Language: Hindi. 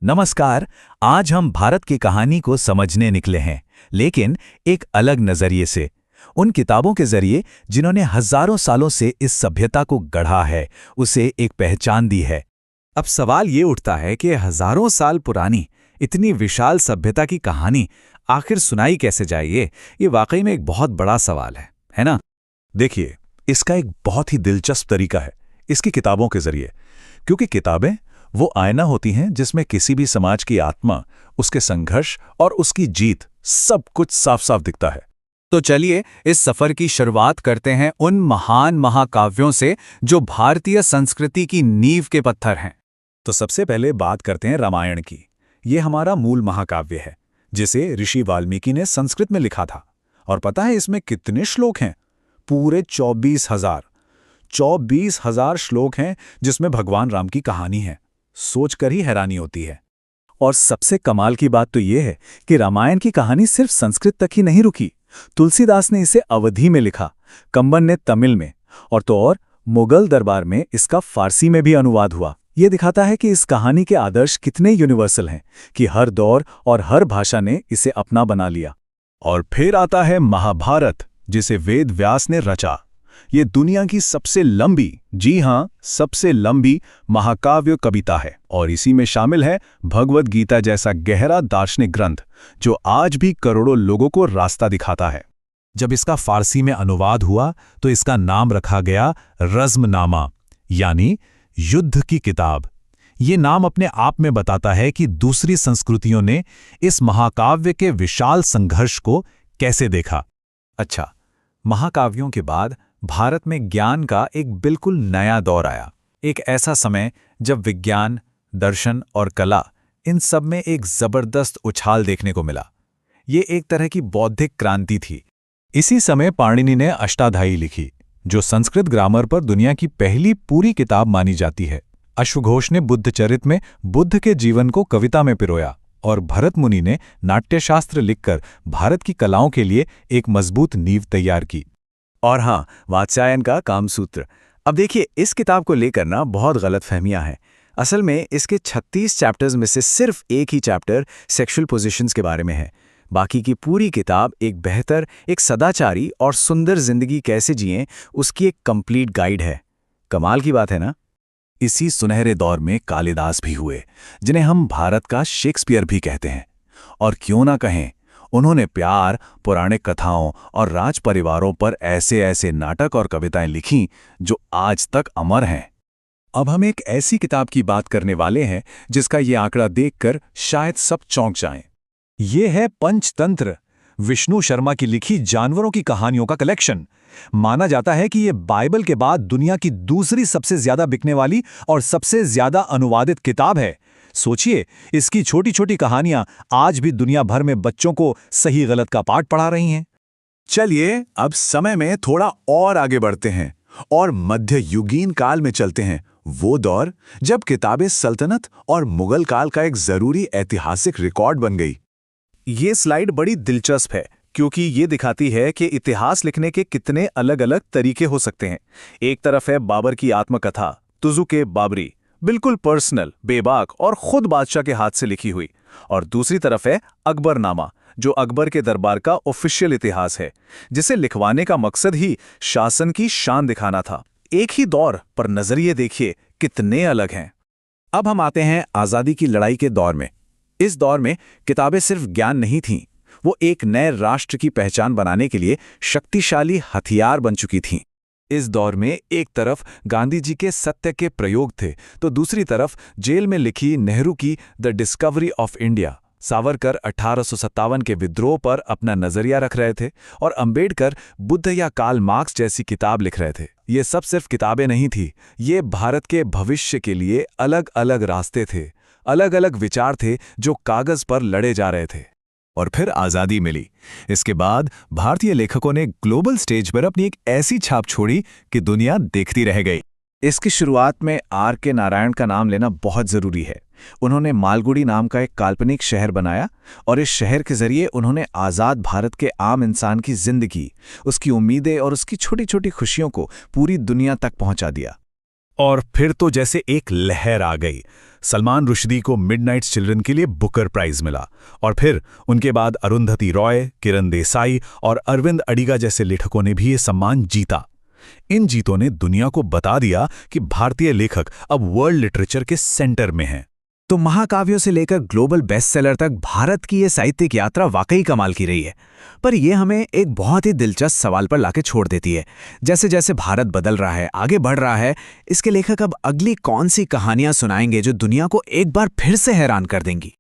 नमस्कार। आज हम भारत की कहानी को समझने निकले हैं, लेकिन एक अलग नजरिए से। उन किताबों के जरिए जिन्होंने हजारों सालों से इस सभ्यता को गढ़ा है, उसे एक पहचान दी है। अब सवाल ये उठता है कि हजारों साल पुरानी इतनी विशाल सभ्यता की कहानी आखिर सुनाई कैसे जाए। ये वाकई में एक बहुत बड़ा सवाल है ना? देखिए, इसका एक बहुत ही दिलचस्प तरीका है इसकी किताबों के जरिए, क्योंकि किताबें वो आईना होती हैं जिसमें किसी भी समाज की आत्मा, उसके संघर्ष और उसकी जीत सब कुछ साफ साफ दिखता है। तो चलिए इस सफर की शुरुआत करते हैं उन महान महाकाव्यों से जो भारतीय संस्कृति की नींव के पत्थर हैं। तो सबसे पहले बात करते हैं रामायण की। ये हमारा मूल महाकाव्य है, जिसे ऋषि वाल्मीकि ने संस्कृत में लिखा था। और पता है इसमें कितने श्लोक हैं? पूरे 24,000 श्लोक हैं, जिसमें भगवान राम की कहानी है। सोचकर ही हैरानी होती है। और सबसे कमाल की बात तो ये है कि रामायण की कहानी सिर्फ संस्कृत तक ही नहीं रुकी। तुलसीदास ने इसे अवधी में लिखा, कंबन ने तमिल में, और मुगल दरबार में इसका फारसी में भी अनुवाद हुआ। ये दिखाता है कि इस कहानी के आदर्श कितने यूनिवर्सल हैं कि हर दौर और हर भाषा ने इसे अपना बना लिया। और फिर आता है महाभारत, जिसे वेद व्यास ने रचा। ये दुनिया की सबसे लंबी, जी हां, सबसे लंबी महाकाव्य कविता है। और इसी में शामिल है भगवद गीता जैसा गहरा दार्शनिक ग्रंथ, जो आज भी करोड़ों लोगों को रास्ता दिखाता है। जब इसका फारसी में अनुवाद हुआ तो इसका नाम रखा गया रज़्मनामा, यानी युद्ध की किताब। ये नाम अपने आप में बताता है कि दूसरी संस्कृतियों ने इस महाकाव्य के विशाल संघर्ष को कैसे देखा। अच्छा, महाकाव्यों के बाद भारत में ज्ञान का एक बिल्कुल नया दौर आया। एक ऐसा समय जब विज्ञान, दर्शन और कला, इन सब में एक जबरदस्त उछाल देखने को मिला। ये एक तरह की बौद्धिक क्रांति थी। इसी समय पाणिनि ने अष्टाध्यायी लिखी, जो संस्कृत ग्रामर पर दुनिया की पहली पूरी किताब मानी जाती है। अश्वघोष ने बुद्धचरित में बुद्ध के जीवन को कविता में पिरोया, और भरत मुनि ने नाट्यशास्त्र लिखकर भारत की कलाओं के लिए एक मजबूत नींव तैयार की। और हाँ, वात्स्यायन का कामसूत्र। अब देखिए, इस किताब को लेकर ना बहुत गलतफहमियां हैं। असल में इसके 36 चैप्टर्स में से सिर्फ एक ही चैप्टर सेक्सुअल पोजीशंस के बारे में है। बाकी की पूरी किताब एक बेहतर, एक सदाचारी और सुंदर जिंदगी कैसे जिएं, उसकी एक कंप्लीट गाइड है। कमाल की बात है ना? इसी सुनहरे दौर में कालिदास भी हुए, जिन्हें हम भारत का शेक्सपियर भी कहते हैं। और क्यों ना कहें, उन्होंने प्यार, पौराणिक कथाओं और राज परिवारों पर ऐसे ऐसे नाटक और कविताएं लिखीं जो आज तक अमर हैं। अब हम एक ऐसी किताब की बात करने वाले हैं जिसका ये आंकड़ा देखकर शायद सब चौंक जाएं। ये है पंचतंत्र, विष्णु शर्मा की लिखी जानवरों की कहानियों का कलेक्शन। माना जाता है कि ये बाइबल के बाद दुनिया की दूसरी सबसे ज्यादा बिकने वाली और सबसे ज्यादा अनुवादित किताब है। सोचिए, इसकी छोटी छोटी कहानियां आज भी दुनिया भर में बच्चों को सही गलत का पाठ पढ़ा रही हैं। चलिए अब समय में थोड़ा और आगे बढ़ते हैं और मध्ययुगीन काल में चलते हैं। वो दौर जब किताबें सल्तनत और मुगल काल का एक जरूरी ऐतिहासिक रिकॉर्ड बन गई। ये स्लाइड बड़ी दिलचस्प है, क्योंकि ये दिखाती है कि इतिहास लिखने के कितने अलग अलग तरीके हो सकते हैं। एक तरफ है बाबर की आत्मकथा, तुजुके बाबरी, बिल्कुल पर्सनल, बेबाक और खुद बादशाह के हाथ से लिखी हुई। और दूसरी तरफ है अकबरनामा, जो अकबर के दरबार का ऑफिशियल इतिहास है, जिसे लिखवाने का मकसद ही शासन की शान दिखाना था। एक ही दौर पर नजरिए देखिए कितने अलग हैं। अब हम आते हैं आजादी की लड़ाई के दौर में। इस दौर में किताबें सिर्फ ज्ञान नहीं थीं, वो एक नए राष्ट्र की पहचान बनाने के लिए शक्तिशाली हथियार बन चुकी थीं। इस दौर में एक तरफ गांधी जी के सत्य के प्रयोग थे, तो दूसरी तरफ जेल में लिखी नेहरू की the discovery of India. Savarkar 1857 के विद्रोह पर अपना नजरिया रख रहे थे, और अंबेडकर बुद्ध या कार्ल मार्क्स जैसी किताब लिख रहे थे। ये सब सिर्फ किताबें नहीं थी, ये भारत के भविष्य के लिए अलग अलग रास्ते थे, अलग अलग विचार थे जो कागज पर लड़े जा रहे थे। और फिर आज़ादी मिली। इसके बाद भारतीय लेखकों ने ग्लोबल स्टेज पर अपनी एक ऐसी छाप छोड़ी कि दुनिया देखती रह गई। इसकी शुरुआत में R.K. नारायण का नाम लेना बहुत जरूरी है। उन्होंने मालगुडी नाम का एक काल्पनिक शहर बनाया, और इस शहर के जरिए उन्होंने आज़ाद भारत के आम इंसान की जिंदगी, उसकी उम्मीदें और उसकी छोटी छोटी खुशियों को पूरी दुनिया तक पहुंचा दिया। और फिर तो जैसे एक लहर आ गई। सलमान रुश्दी को मिडनाइट चिल्ड्रन के लिए बुकर प्राइज मिला, और फिर उनके बाद अरुंधति रॉय, किरण देसाई और अरविंद अडिगा जैसे लेखकों ने भी ये सम्मान जीता। इन जीतों ने दुनिया को बता दिया कि भारतीय लेखक अब वर्ल्ड लिटरेचर के सेंटर में हैं। तो महाकाव्यों से लेकर ग्लोबल बेस्टसेलर तक भारत की ये साहित्यिक यात्रा वाकई कमाल की रही है। पर यह हमें एक बहुत ही दिलचस्प सवाल पर लाके छोड़ देती है। जैसे जैसे भारत बदल रहा है, आगे बढ़ रहा है, इसके लेखक अब अगली कौन सी कहानियां सुनाएंगे जो दुनिया को एक बार फिर से हैरान कर देंगी?